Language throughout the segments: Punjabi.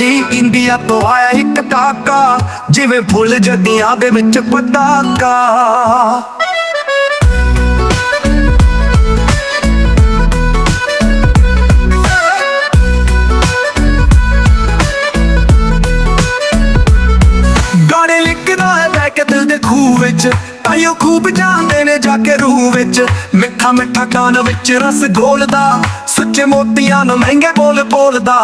ਜੀ ਇੰਡੀਆ ਤੋਂ ਆਇਆ ਇੱਕ ਕਾਕਾ, ਜਿਵੇਂ ਫੁੱਲ ਜੱਦੀਆਂ ਦੇ ਵਿੱਚ ਪਤਾਕਾ। ਗਾਣੇ ਲਿਖਦਾ ਹੈ ਬਹਿ ਕੇ ਦਿਲ ਦੇ ਖੂਹ ਵਿੱਚ, ਤਾਈਓ ਖੂਬ ਜਾਂਦੇ ਨੇ ਜਾ ਕੇ ਰੂਹ ਵਿੱਚ। ਮਿੱਠਾ ਮਿੱਠਾ ਕਾਨ ਵਿੱਚ ਰਸ ਘੋਲਦਾ, ਸੁੱਚੇ ਮੋਤੀਆਂ ਨੂੰ ਮਹਿੰਗੇ ਬੋਲ ਬੋਲਦਾ।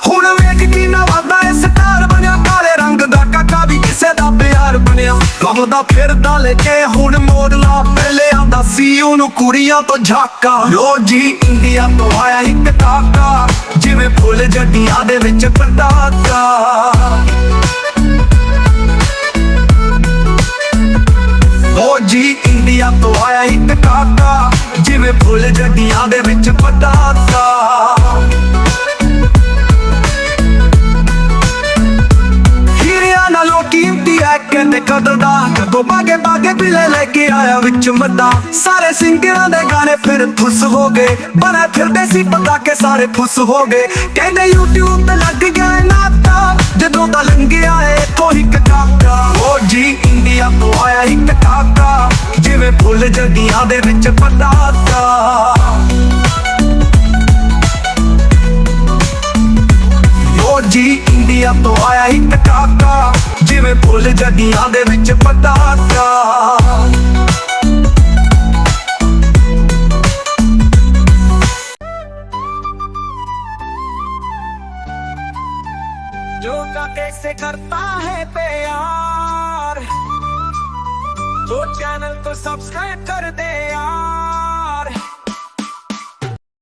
ਹੁਣ ਵੇਖ ਕਿੰਨਾ ਵਾਦਾ ਇਹ ਸਟਾਰ ਬਣਿਆ, ਕਾਲੇ ਰੰਗ ਦਾ ਕਾਕਾ ਵੀ ਕਿਸੇ ਦਾ ਪਿਆਰ ਬਣਿਆ। ਲੱਗਦਾ ਫਿਰਦਾ ਲੈ ਕੇ ਹੁਣ ਮੋੜਲਾ, ਪਹਿਲੇ ਆਂਦਾ ਸੀ ਉਹਨੂੰ ਕੁੜੀਆਂ ਤੋਂ ਝਾਕਾ। ਲੋ ਜੀ ਇੰਡੀਆ ਤੋਂ ਆਇਆ ਇੱਕ ਕਾਕਾ, ਜਿਵੇਂ ਫੁੱਲ ਜੱਡੀਆਂ ਦੇ ਵਿੱਚ ਪਤਾਕਾ। ਓ ਜੀ ਇੰਡੀਆ ਤੋਂ ਆਇਆ ਇੱਕ ਕਾਕਾ, ਜਿਵੇਂ ਫੁੱਲ ਜੱਡੀਆਂ ਦੇ ਵਿੱਚ ਪਤਾਕਾ। ਹੀਰਿਆਂ ਨਾਲੋਂ ਕੀਮਤੀ ਹੈ ਕਹਿੰਦੇ ਕਦਰ ਦਾ, ਕਦੋਂ ਬਾਗੇ ਬਾਗੇ ਬਿਲੇ ਲੈ ਕੇ ਆਇਆ ਵਿੱਚ ਮੱਦਾ। ਸਾਰੇ ਸਿੰਗਰਾਂ ਦੇ ਗਾਣੇ ਫਿਰ ਫੁੱਸ ਹੋ ਗਏ, ਬਣੇ ਫਿਰਦੇ ਸੀ ਪਤਾਕੇ ਸਾਰੇ ਫੁੱਸ ਹੋ ਗਏ। ਕਹਿੰਦੇ YouTube ਤੇ ਲੱਗ ਗਿਆ ਨਾਤਾ, ਜਦੋਂ ਦਾ ਲੰਘਿਆ ਇੱਥੋਂ ਇੱਕ ਕਾਕਾ। ਓ ਜੀ ਇੰਡੀਆ ਤੋਂ ਆਇਆ ਇੱਕ ਕਾਕਾ, ਜਿਵੇਂ ਫੁੱਲ ਜੱਡੀਆਂ ਦੇ ਵਿੱਚ ਪਤਾਕਾ। ਓ ਜੀ ਇੰਡੀਆ ਤੋਂ ਆਇਆ ਇੱਕ ਕਾਕਾ, ਜਿਵੇਂ ਫੁੱਲ ਜੱਡੀਆਂ ਦੇ ਵਿੱਚ ਪਤਾਕਾ। जो का कैसे करता है प्यार, तो चैनल को सब्सक्राइब कर दे यार।